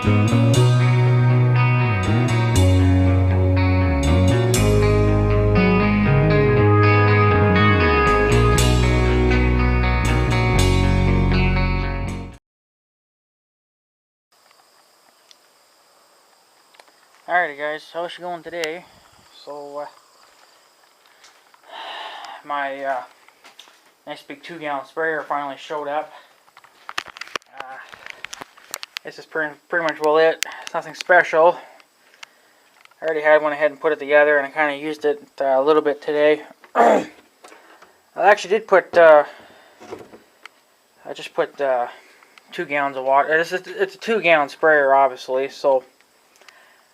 Alrighty guys, how's she going today? So my nice big 2-gallon sprayer finally showed up. This is pretty much well it. It's nothing special. I already went ahead and put it together, and I kind of used it a little bit today. I actually did put I just put 2 gallons of water. It's a 2-gallon sprayer, obviously, so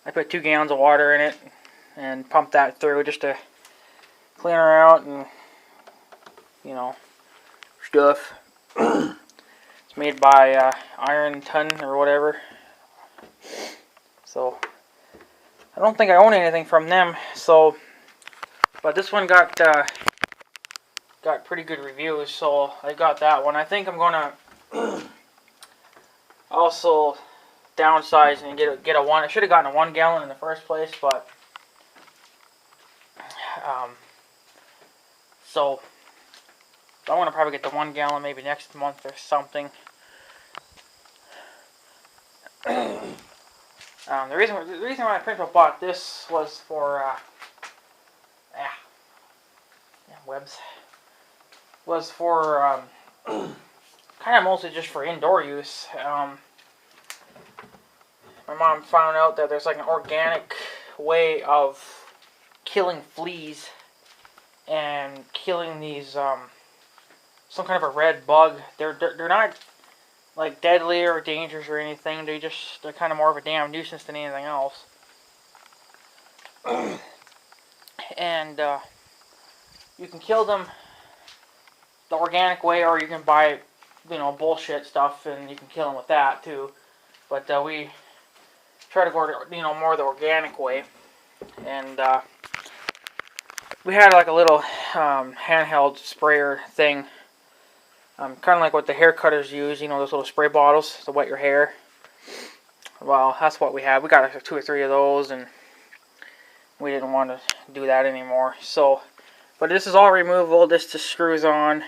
I put 2 gallons of water in it and pumped that through just to clean her out and, you know, stuff. It's made by Ironton or whatever. So I don't think I own anything from them. So, but this one got pretty good reviews, so I got that one. I think I'm gonna also downsize and get a one. I should have gotten a 1 gallon in the first place, but so I'm gonna probably get the 1 gallon maybe next month or something. The reason why I pretty much bought this was for webs was for kind of mostly just for indoor use. My mom found out that there's like an organic way of killing fleas and killing these some kind of a red bug. They're not like deadly or dangerous or anything. They're kind of more of a damn nuisance than anything else. And you can kill them the organic way, or you can buy, you know, bullshit stuff and you can kill them with that too. But we try to go, you know, more the organic way. And we had like a little handheld sprayer thing, kind of like what the hair cutters use, you know, those little spray bottles to wet your hair. Well, that's what we had. We got like 2 or 3 of those, and we didn't want to do that anymore. So, but this is all removable. This just screws on.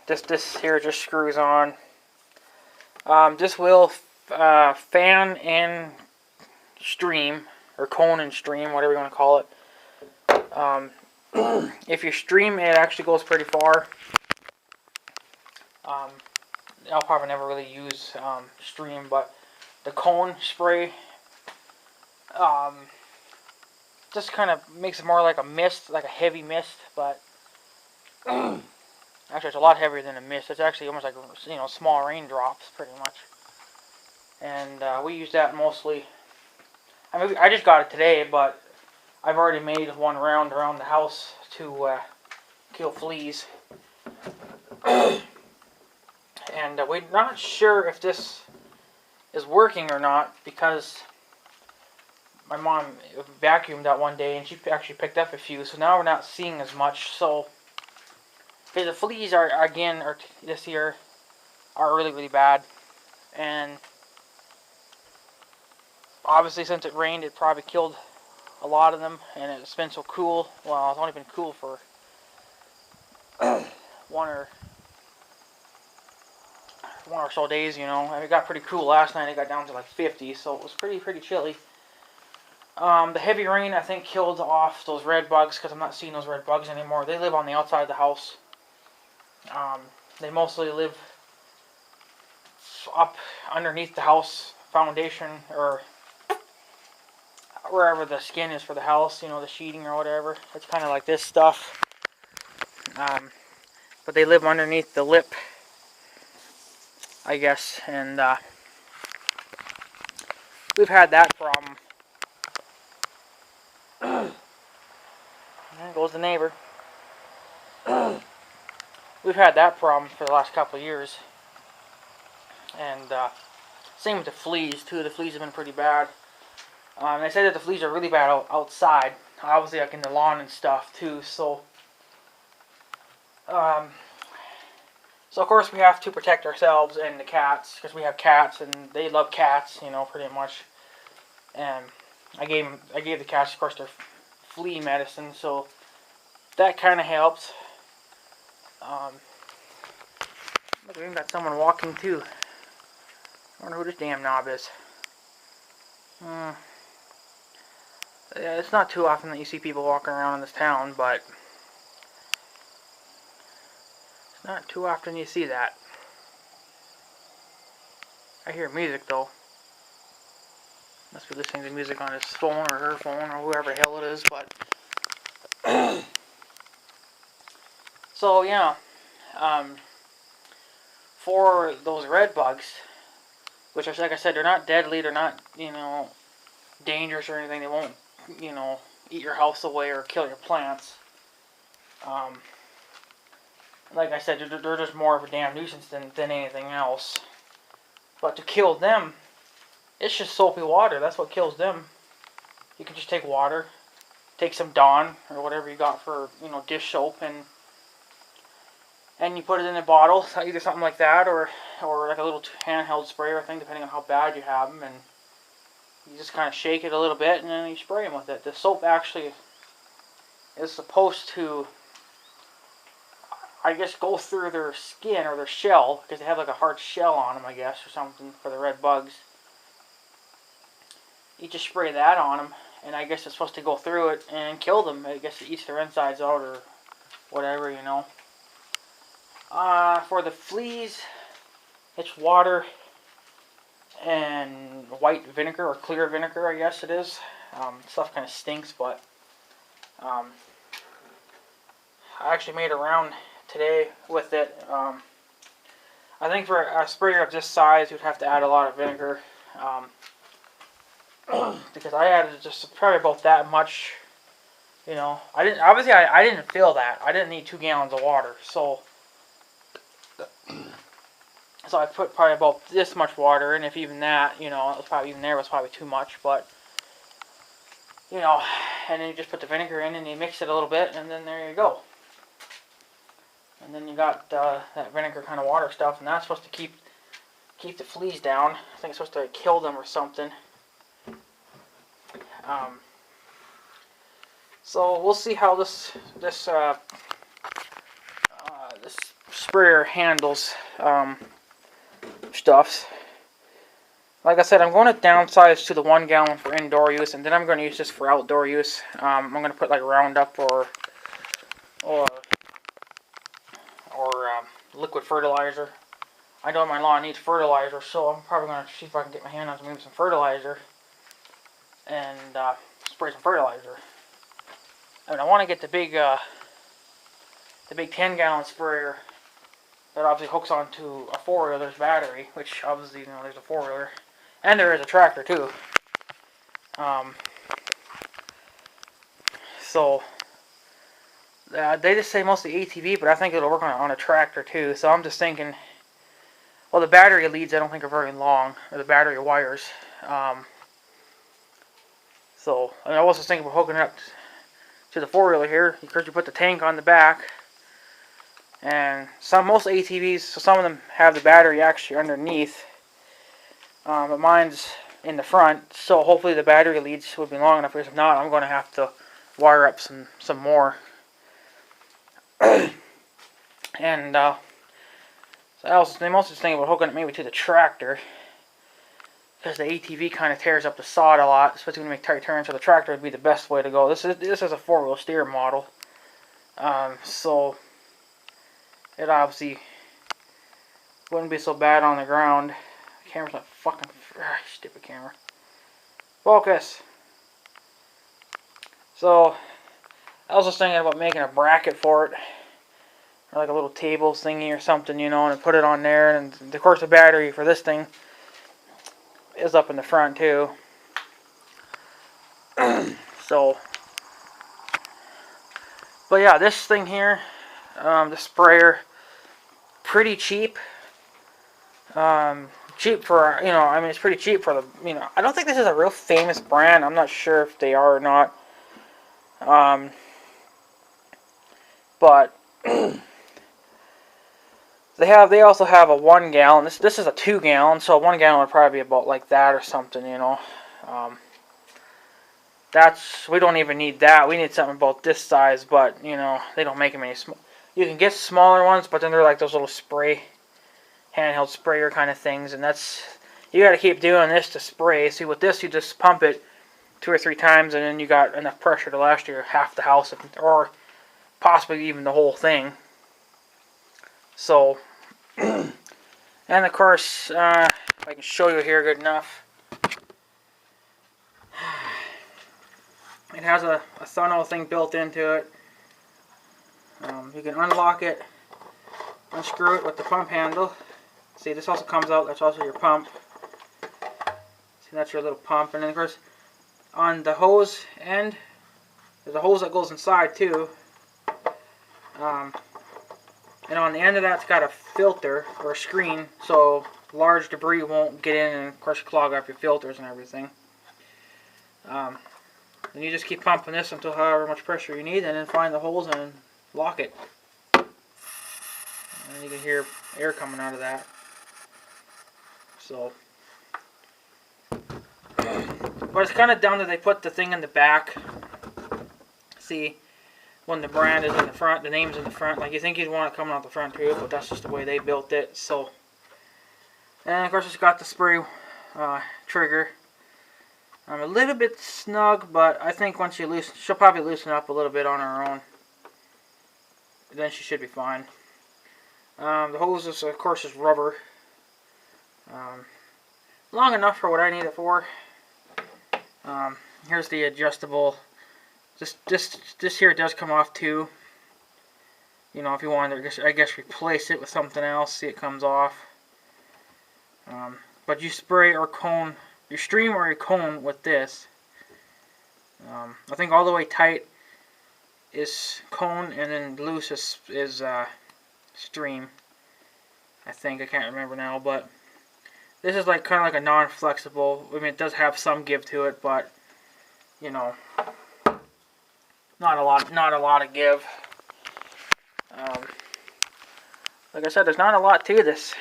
This here just screws on. This will fan and stream, or cone and stream, whatever you want to call it. If you stream, it actually goes pretty far. I'll probably never really use stream, but the cone spray just kind of makes it more like a mist, like a heavy mist, but actually it's a lot heavier than a mist. It's actually almost like, you know, small raindrops, pretty much. And we use that mostly. I mean, I just got it today, but I've already made one round around the house to kill fleas. And we're not sure if this is working or not, because my mom vacuumed that one day and she actually picked up a few, so now we're not seeing as much. So the fleas are this year are really, really bad. And obviously since it rained, it probably killed a lot of them, and it's been so cool. Well, it's only been cool for one or so days, you know. It got pretty cool last night. It got down to like 50, so it was pretty chilly. The heavy rain, I think, killed off those red bugs, because I'm not seeing those red bugs anymore. They live on the outside of the house. They mostly live up underneath the house foundation, or wherever the skin is for the house, you know, the sheeting or whatever. It's kind of like this stuff. But they live underneath the lip, I guess, and we've had that problem. There goes the neighbor. We've had that problem for the last couple of years. And same with the fleas, too. The fleas have been pretty bad. They say that the fleas are really bad outside. Obviously, like in the lawn and stuff, too. So So of course we have to protect ourselves and the cats, because we have cats and they love cats, you know, pretty much. And I gave the cats, of course, their flea medicine, so that kind of helps. Look, we even got someone walking too. I wonder who this damn knob is. Yeah, it's not too often that you see people walking around in this town, but it's not too often you see that. I hear music though. Must be listening to music on his phone or her phone or whoever the hell it is, but so yeah, for those red bugs, which are, like I said, they're not deadly, they're not, you know, dangerous or anything. They won't, you know, eat your house away or kill your plants. Like I said, they're just more of a damn nuisance than anything else. But to kill them, it's just soapy water. That's what kills them. You can just take water, take some Dawn or whatever you got for, you know, dish soap, and you put it in a bottle, either something like that or like a little handheld sprayer thing, depending on how bad you have them, and you just kind of shake it a little bit and then you spray them with it. The soap actually is supposed to, I guess, go through their skin or their shell, because they have like a hard shell on them, I guess, or something, for the red bugs. You just spray that on them, and I guess it's supposed to go through it and kill them. I guess it eats their insides out or whatever, you know. For the fleas, it's water and white vinegar or clear vinegar, I guess it is. Stuff kind of stinks, but I actually made a round today with it. I think for a sprayer of this size, you'd have to add a lot of vinegar. Because I added just probably about that much, you know. I didn't feel that. I didn't need 2 gallons of water, so I put probably about this much water, and if even that, you know, it was probably, even there was probably too much, but you know, and then you just put the vinegar in and you mix it a little bit, and then there you go. And then you got that vinegar kind of water stuff, and that's supposed to keep the fleas down. I think it's supposed to kill them or something. So we'll see how this sprayer handles stuffs. Like I said, I'm going to downsize to the 1 gallon for indoor use, and then I'm going to use this for outdoor use. I'm going to put like Roundup or liquid fertilizer. I know my lawn needs fertilizer, so I'm probably going to see if I can get my hand on maybe some fertilizer and spray some fertilizer. I mean, I want to get the big 10-gallon sprayer that obviously hooks onto a 4-wheeler's battery, which obviously, you know, there's a 4-wheeler, and there is a tractor too. So they just say mostly ATV, but I think it'll work on a tractor too. So I'm just thinking, well, the battery leads I don't think are very long, or the battery wires. So and I was just thinking about hooking it up to the 4-wheeler here. Of course, you put the tank on the back, and most ATVs, so some of them have the battery actually underneath, but mine's in the front. So hopefully the battery leads would be long enough. Because if not, I'm going to have to wire up some more. And so they mostly just think about hooking it maybe to the tractor, because the ATV kind of tears up the sod a lot, especially when you make tight turns. So the tractor would be the best way to go. This is a 4-wheel steer model, so it obviously wouldn't be so bad on the ground. The camera's not fucking stupid camera. Focus. So I was just thinking about making a bracket for it, or like a little table thingy or something, you know, and put it on there. And of course, the battery for this thing is up in the front too. So, but yeah, this thing here, the sprayer, pretty cheap. Cheap for, you know, I mean, it's pretty cheap for the, you know, I don't think this is a real famous brand. I'm not sure if they are or not. But They also have a 1 gallon. This is a 2 gallon, so a 1 gallon would probably be about like that or something, you know. Um, we don't even need that. We need something about this size, but you know they don't make them any small. You can get smaller ones, but then they're like those little handheld sprayer kind of things, and you got to keep doing this to spray. See, with this you just pump it 2 or 3 times, and then you got enough pressure to last you half the house, or possibly even the whole thing. So, and of course, if I can show you here good enough, it has a funnel thing built into it. You can unlock it, unscrew it with the pump handle. See, this also comes out. That's also your pump. See, that's your little pump. And then, of course, on the hose end, there's a hose that goes inside too. And on the end of that, it's got a filter or a screen, so large debris won't get in and, of course, clog up your filters and everything. Then you just keep pumping this until however much pressure you need, and then find the holes and lock it. And you can hear air coming out of that. So, but it's kind of dumb that they put the thing in the back. See, when the brand is in the front, the name's in the front. Like, you think you'd want it coming out the front too, but that's just the way they built it. So, and of course it's got the spray trigger. A little bit snug, but I think once you loosen, she'll probably loosen up a little bit on her own. Then she should be fine. The hose is, of course, is rubber. Long enough for what I need it for. Here's the adjustable. This here does come off too. You know, if you wanted to, I guess replace it with something else, see it comes off. But you spray or cone, your stream or your cone with this. I think all the way tight is cone, and then loose is stream. I think, I can't remember now, but this is like kind of like a non-flexible. I mean, it does have some give to it, but you know, not a lot of give. Like I said, there's not a lot to this.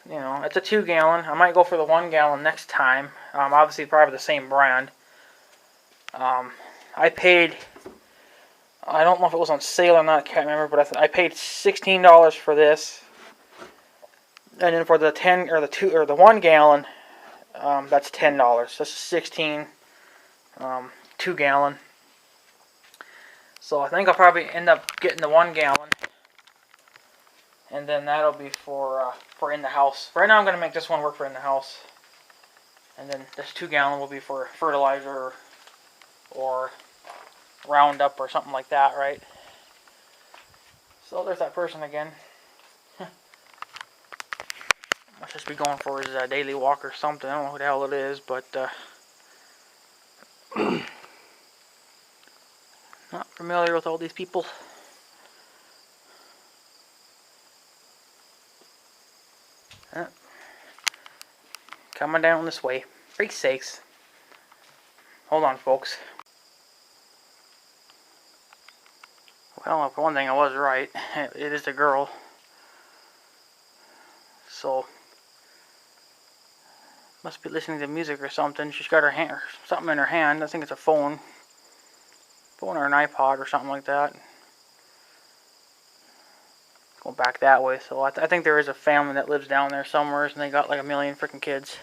You know, it's a 2 gallon. I might go for the 1 gallon next time. Obviously, probably the same brand. I paid, I don't know if it was on sale or not, I can't remember, but I paid $16 for this. And then for the 1 gallon, that's $10. That's 16, 2 gallon. So I think I'll probably end up getting the 1 gallon, and then that'll be for in the house. Right now I'm gonna make this one work for in the house, and then this 2 gallon will be for fertilizer or Roundup or something like that, right? So there's that person again. Must just be going for his daily walk or something. I don't know who the hell it is, but not familiar with all these people. Coming down this way. For sakes. Hold on, folks. Well, for one thing, I was right. It is a girl. So, must be listening to music or something. She's got something in her hand. I think it's a phone or an iPod or something like that. Going back that way. So I think there is a family that lives down there somewhere, and they got like a million freaking kids.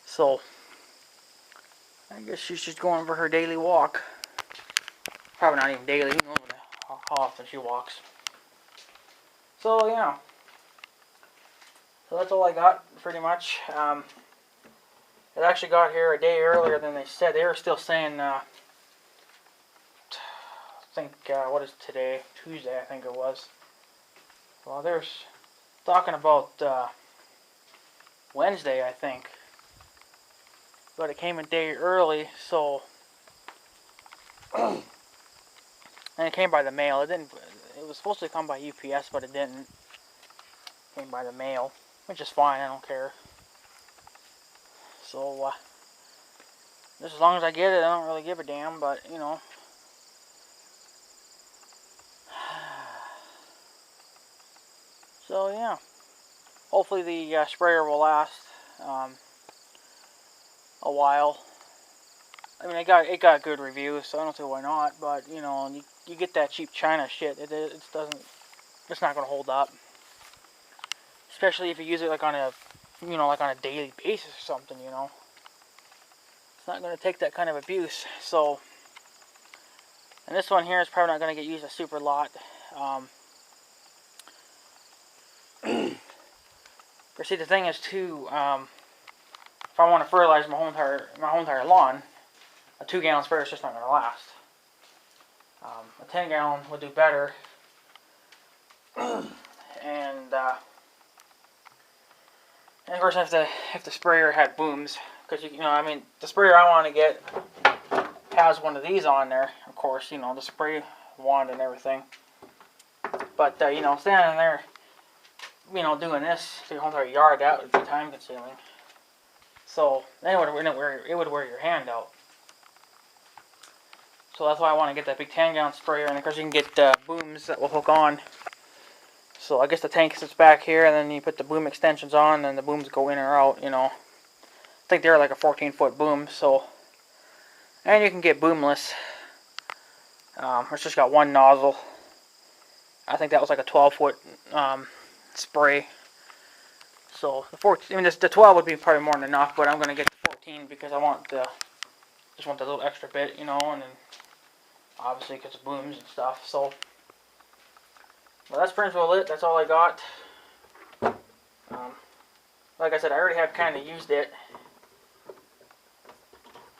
So I guess she's just going for her daily walk. Probably not even daily. Who knows how often she walks. So yeah. So that's all I got, pretty much. It actually got here a day earlier than they said. They were still saying, I think, what is today? Tuesday, I think it was. Well, they're talking about Wednesday, I think. But it came a day early, so... and it came by the mail. It was supposed to come by UPS, but it didn't. It came by the mail, which is fine. I don't care. So, just as long as I get it, I don't really give a damn. But you know, So yeah, hopefully the sprayer will last a while. I mean, it got good reviews, so I don't see why not. But you know, you get that cheap China shit, it's not gonna hold up. Especially if you use it like on a, like on a daily basis or something. It's not gonna take that kind of abuse. So, and this one here is probably not gonna get used a super lot. But see, the thing is too, if I want to fertilize my whole entire lawn, a 2-gallon sprayer is just not gonna last. A 10-gallon would do better. And of course, if the sprayer had booms, because the sprayer I want to get has one of these on there. Of course, the spray wand and everything. But standing there, doing this for your whole entire yard, that would be time consuming. So it would wear your hand out. So that's why I want to get that big 10-gallon sprayer, and of course you can get booms that will hook on. So I guess the tank sits back here, and then you put the boom extensions on, and the booms go in or out. I think they're like a 14-foot boom. So, and you can get boomless. It's just got one nozzle. I think that was like a 12-foot spray. So the 12 would be probably more than enough, but I'm gonna get the 14 because I want just want the little extra bit, and then obviously because of booms and stuff. So. Well, that's pretty much it. That's all I got. Like I said, I already have kind of used it.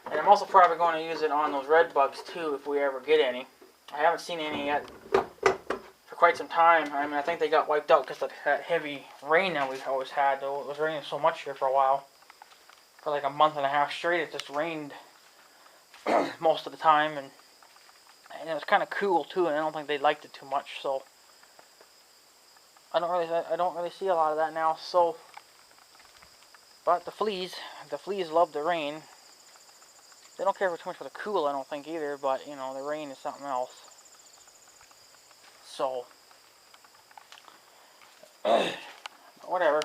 And I'm also probably going to use it on those red bugs too, if we ever get any. I haven't seen any yet for quite some time. I mean, I think they got wiped out because of that heavy rain that we've always had. Though it was raining so much here for a while. For like a month and a half straight, it just rained most of the time. And it was kind of cool too, and I don't think they liked it too much. So I don't really see a lot of that now. So, but the fleas love the rain. They don't care too much for the cool, I don't think either. But the rain is something else. So, whatever.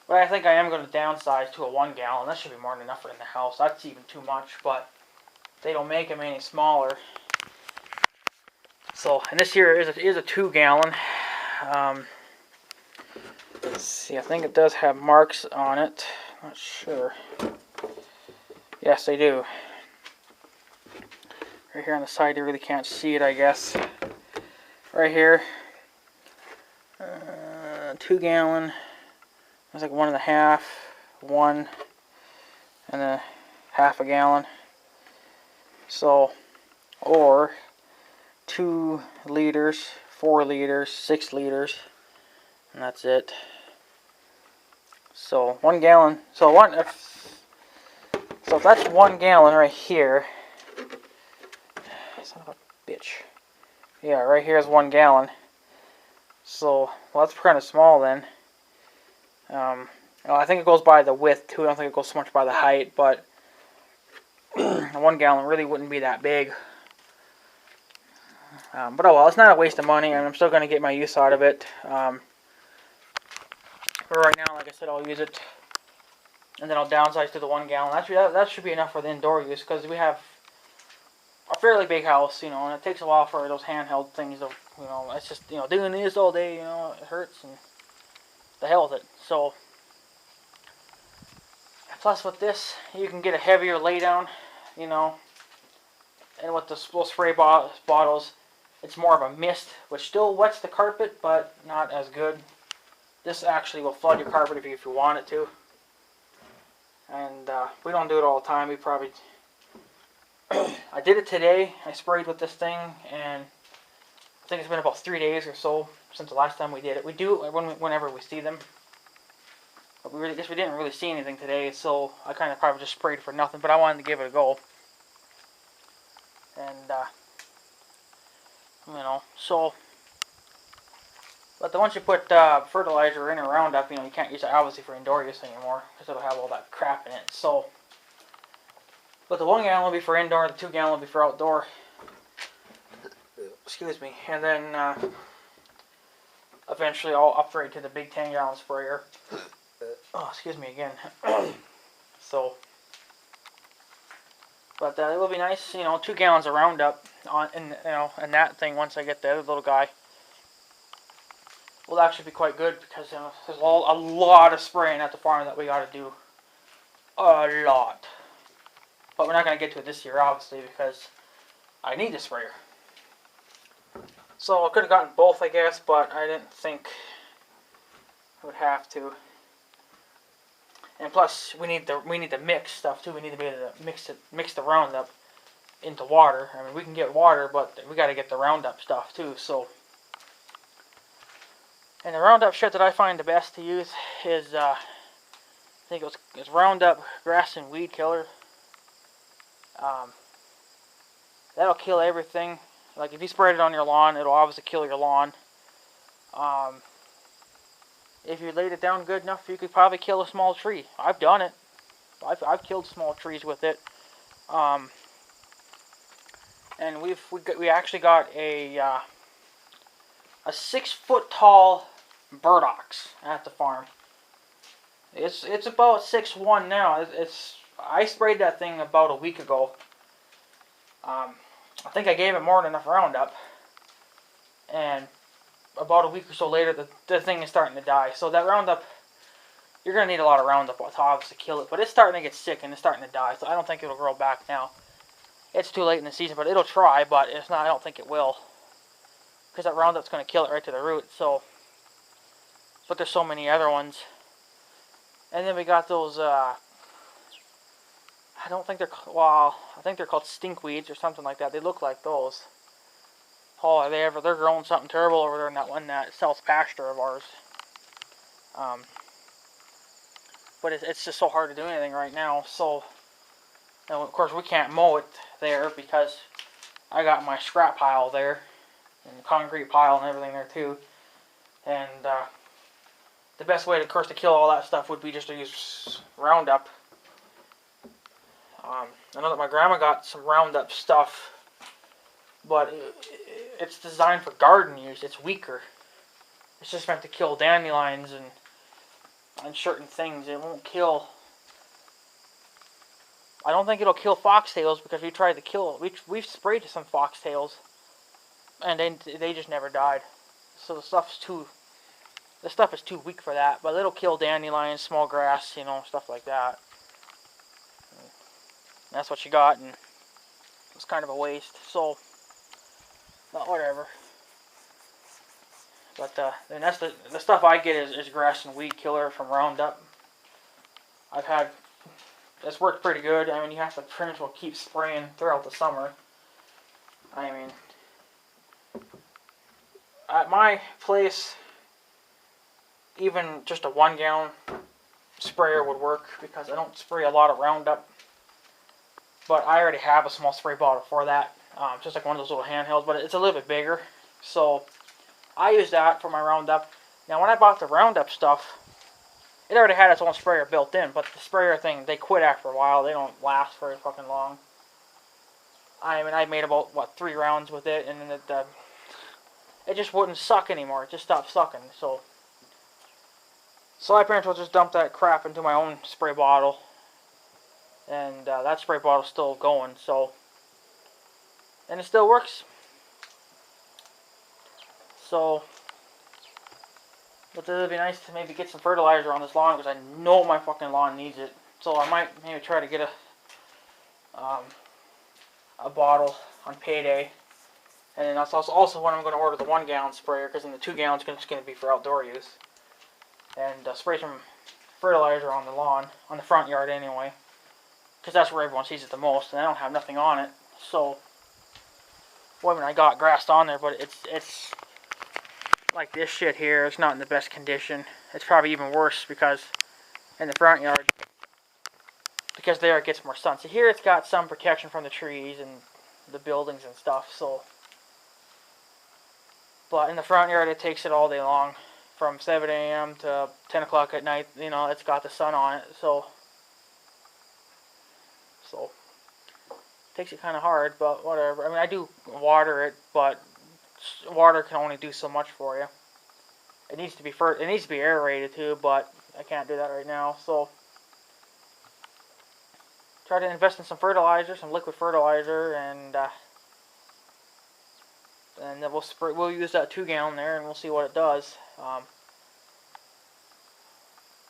But I think I am going to downsize to a 1-gallon. That should be more than enough in the house. That's even too much, but they don't make them any smaller. So, and this here is a 2-gallon. Let's see, I think it does have marks on it. Not sure. Yes, they do. Right here on the side, you really can't see it, I guess. Right here. 2-gallon. It's like 1.5, 1, and a half a gallon. So, or 2 liters, 4 liters, 6 liters, and that's it. So 1 gallon. So if that's 1 gallon right here. Son of a bitch. Yeah, right here is 1 gallon. So well, that's kind of small then. I think it goes by the width too. I don't think it goes so much by the height, but 1 gallon really wouldn't be that big. But oh well, it's not a waste of money, and I'm still going to get my use out of it. But right now, like I said, I'll use it, and then I'll downsize to the 1 gallon. That should be enough for the indoor use, because we have a fairly big house, and it takes a while for those handheld things to, it's just, doing this all day, it hurts, and the hell with it. So, plus with this, you can get a heavier laydown, and with the spray bottles, it's more of a mist, which still wets the carpet, but not as good. This actually will flood your carpet if you want it to. And we don't do it all the time. We probably... I did it today. I sprayed with this thing, and I think it's been about 3 days or so since the last time we did it. We do it whenever we see them. But we didn't really see anything today, so I kind of probably just sprayed for nothing, but I wanted to give it a go. And, so... But once you put fertilizer in or Roundup, you can't use it obviously for indoor use anymore, because it'll have all that crap in it. So, but the 1 gallon will be for indoor, the 2 gallon will be for outdoor. Excuse me. And then eventually I'll upgrade to the big 10-gallon sprayer. Oh, excuse me again. So, but it will be nice, 2 gallons of Roundup in that thing once I get the other little guy. Will actually be quite good because there's a lot of spraying at the farm that we got to do. A lot. But we're not going to get to it this year, obviously, because I need a sprayer. So I could have gotten both, I guess, but I didn't think I would have to. And plus, we need the mix stuff too. We need to be able to mix the Roundup into water. I mean, we can get water, but we got to get the Roundup stuff too. So, and the Roundup shit that I find the best to use is I think it's Roundup Grass and Weed Killer. That'll kill everything. Like if you sprayed it on your lawn, it'll obviously kill your lawn. If you laid it down good enough, you could probably kill a small tree. I've done it. I've killed small trees with it. And we actually got a 6-foot tall burdox at the farm. It's about 6'1" now. I sprayed that thing about a week ago. I think I gave it more than enough Roundup, and about a week or so later, the thing is starting to die. So that Roundup, you're going to need a lot of Roundup to obviously kill it, but it's starting to get sick and it's starting to die, so I don't think it'll grow back now. It's too late in the season, but it'll try, but it's not. I don't think it will, because that Roundup's going to kill it right to the root. So, but there's so many other ones, and then we got those. I don't think I think they're called stinkweeds or something like that. They look like those. Oh, they're growing something terrible over there in that south pasture of ours. But it's just so hard to do anything right now. So, of course, we can't mow it there because I got my scrap pile there, and the concrete pile and everything there too. And the best way, of course, to kill all that stuff would be just to use Roundup. I know that my grandma got some Roundup stuff, but it's designed for garden use. It's weaker. It's just meant to kill dandelions and certain things. It won't kill. I don't think it'll kill foxtails because we tried to kill it. We've sprayed some foxtails, and they just never died. So the stuff is too weak for that. But it'll kill dandelions, small grass, stuff like that. And that's what she got, and it's kind of a waste. So, but whatever. But then that's the stuff I get is grass and weed killer from Roundup. That's worked pretty good. I mean, you have to pretty much keep spraying throughout the summer. I mean, at my place, even just a 1-gallon sprayer would work because I don't spray a lot of Roundup. But I already have a small spray bottle for that, just like one of those little handhelds, but it's a little bit bigger. So I use that for my Roundup. Now, when I bought the Roundup stuff, it already had its own sprayer built in, but the sprayer thing, they quit after a while. They don't last very fucking long. I mean, I made about, 3 rounds with it, and then it just wouldn't suck anymore. It just stopped sucking. So I pretty much just dumped that crap into my own spray bottle. And that spray bottle's still going, and it still works. So, but it would be nice to maybe get some fertilizer on this lawn because I know my fucking lawn needs it. So I might maybe try to get a bottle on payday, and then that's also when I'm going to order the 1-gallon sprayer, because then the 2 gallons is going to be for outdoor use, and spray some fertilizer on the lawn, on the front yard anyway. Because that's where everyone sees it the most, and I don't have nothing on it. So, well, I mean, I got grass on there, but it's like this shit here. It's not in the best condition. It's probably even worse because in the front yard, because there it gets more sun. So here it's got some protection from the trees and the buildings and stuff. So, but in the front yard, it takes it all day long, from 7 a.m. to 10 o'clock at night. It's got the sun on it, so takes it kind of hard, but whatever. I mean, I do water it, but water can only do so much for you. It needs to be aerated too, but I can't do that right now. So try to invest in some fertilizer, some liquid fertilizer, and then we'll use that 2-gallon there, and we'll see what it does.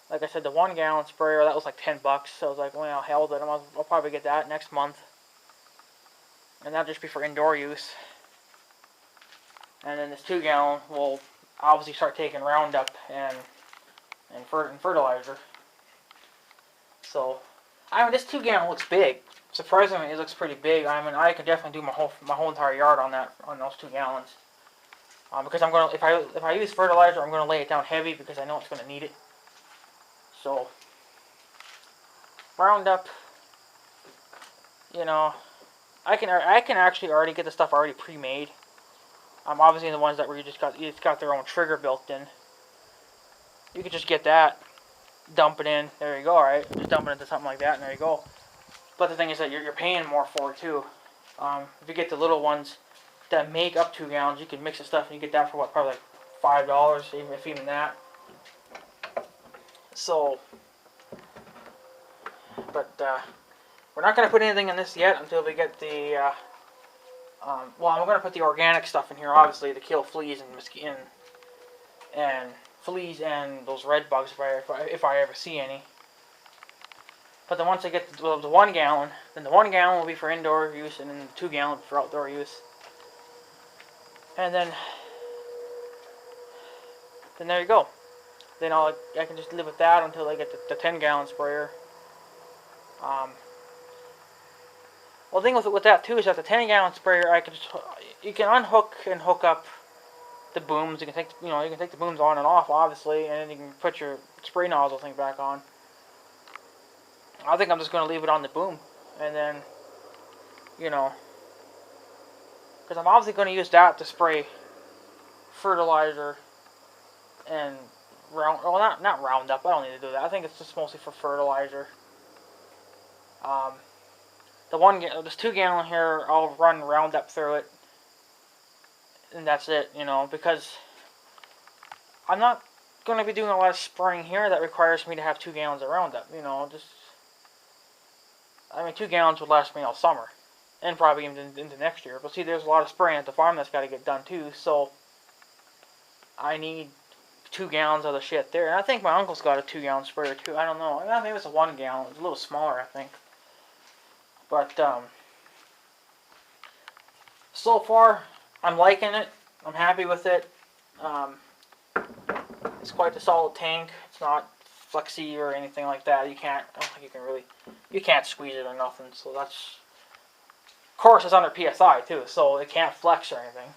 Like I said, the 1-gallon sprayer, that was like $10. So I was like, well, hell with it. I'll probably get that next month. And that'll just be for indoor use. And then this 2-gallon will obviously start taking Roundup and fertilizer. So, I mean, this 2-gallon looks big. Surprisingly, it looks pretty big. I mean, I could definitely do my whole entire yard on those 2 gallons. Because I'm gonna, if I use fertilizer, I'm gonna lay it down heavy because I know it's gonna need it. So, Roundup, you know, I can actually already get the stuff already pre-made. Obviously the ones that where it's got their own trigger built in. You could just get that, dump it in, there you go, right? Just dump it into something like that, and there you go. But the thing is that you're paying more for it too. If you get the little ones that make up 2 gallons, you can mix the stuff and you get that for what, probably like $5, even that. So, but we're not going to put anything in this yet until we get the, well, I'm going to put the organic stuff in here, obviously, to kill fleas and fleas and those red bugs if I ever see any. But then once I get the 1 gallon, then the 1 gallon will be for indoor use, and then the 2 gallon for outdoor use. And then there you go. Then I can just live with that until I get the 10-gallon sprayer. Well, the thing with that too is that the 10-gallon sprayer, you can unhook and hook up the booms. You can take the booms on and off, obviously, and then you can put your spray nozzle thing back on. I think I'm just going to leave it on the boom, and then, because I'm obviously going to use that to spray fertilizer and not Roundup. I don't need to do that. I think it's just mostly for fertilizer. This 2 gallon here, I'll run Roundup through it, and that's it. Because I'm not going to be doing a lot of spraying here that requires me to have 2 gallons of Roundup. 2 gallons would last me all summer, and probably even into next year. But see, there's a lot of spraying at the farm that's got to get done too. So I need 2 gallons of the shit there. And I think my uncle's got a 2-gallon sprayer too. I don't know. Maybe it's a 1 gallon. It's a little smaller, I think. But so far, I'm liking it. I'm happy with it. It's quite a solid tank. It's not flexy or anything like that. I don't think you can't squeeze it or nothing. So that's, of course, it's under PSI too. So it can't flex or anything,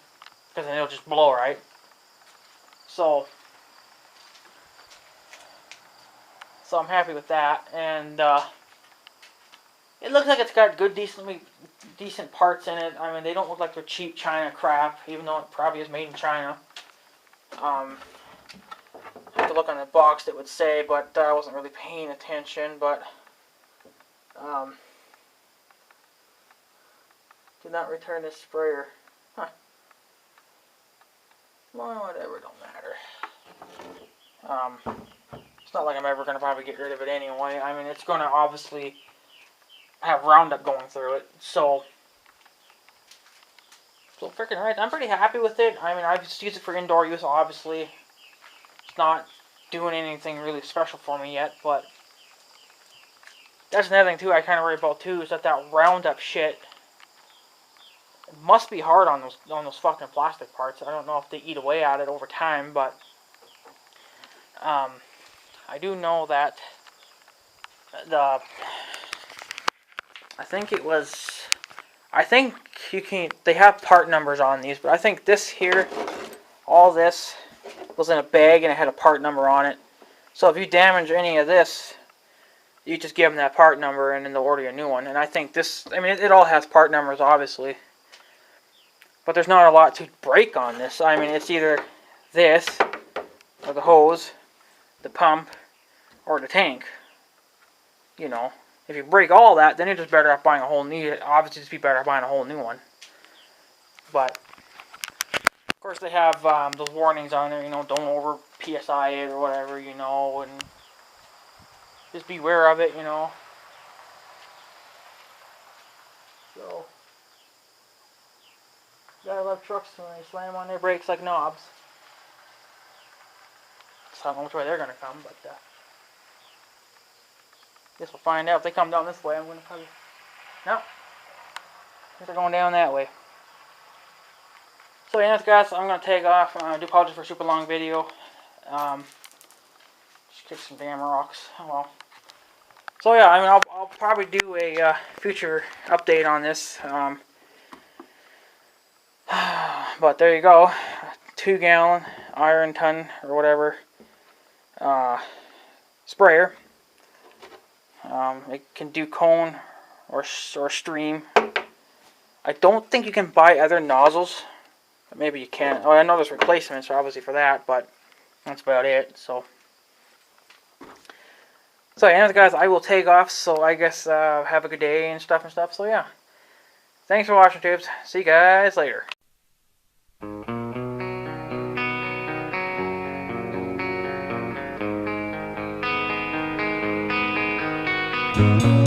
because then it'll just blow, right? So I'm happy with that, and it looks like it's got good, decent parts in it. I mean, they don't look like they're cheap China crap, even though it probably is made in China. I have to look on the box that would say, but I wasn't really paying attention. But do not return this sprayer. Huh. Well, whatever, don't matter. It's not like I'm ever going to probably get rid of it anyway. I mean, it's going to obviously have Roundup going through it. So freaking right. I'm pretty happy with it. I mean, I've just used it for indoor use, obviously. It's not doing anything really special for me yet, but that's another thing, too, I kind of worry about, too, is that Roundup shit must be hard on those fucking plastic parts. I don't know if they eat away at it over time, but I do know that they have part numbers on these, but I think this here, all this was in a bag and it had a part number on it. So if you damage any of this, you just give them that part number and then they'll order you a new one. And I think this, I mean, it all has part numbers, obviously, but there's not a lot to break on this. I mean, it's either this, or the hose, the pump, or the tank. If you break all that, then you're just better off buying a whole new. Obviously, just be better off buying a whole new one. But of course, they have those warnings on there. Don't PSI it or whatever, you know, and just beware of it, you know. So, gotta love trucks when they slam on their brakes like knobs. So I don't know which way they're gonna come, but guess we'll find out. If they come down this way, I'm gonna probably. No, I think they're going down that way. So yeah, guys, I'm gonna take off. I do apologize for a super long video. Just kick some damn rocks. Oh well. So yeah, I mean, I'll probably do a future update on this. But there you go, 2-gallon Ironton or whatever sprayer. It can do cone or stream. I don't think you can buy other nozzles. Maybe you can. Oh, I know there's replacements obviously for that, but that's about it. So anyways, guys, I will take off. So I guess have a good day and stuff. So yeah, thanks for watching, tubes. See you guys later. Thank you.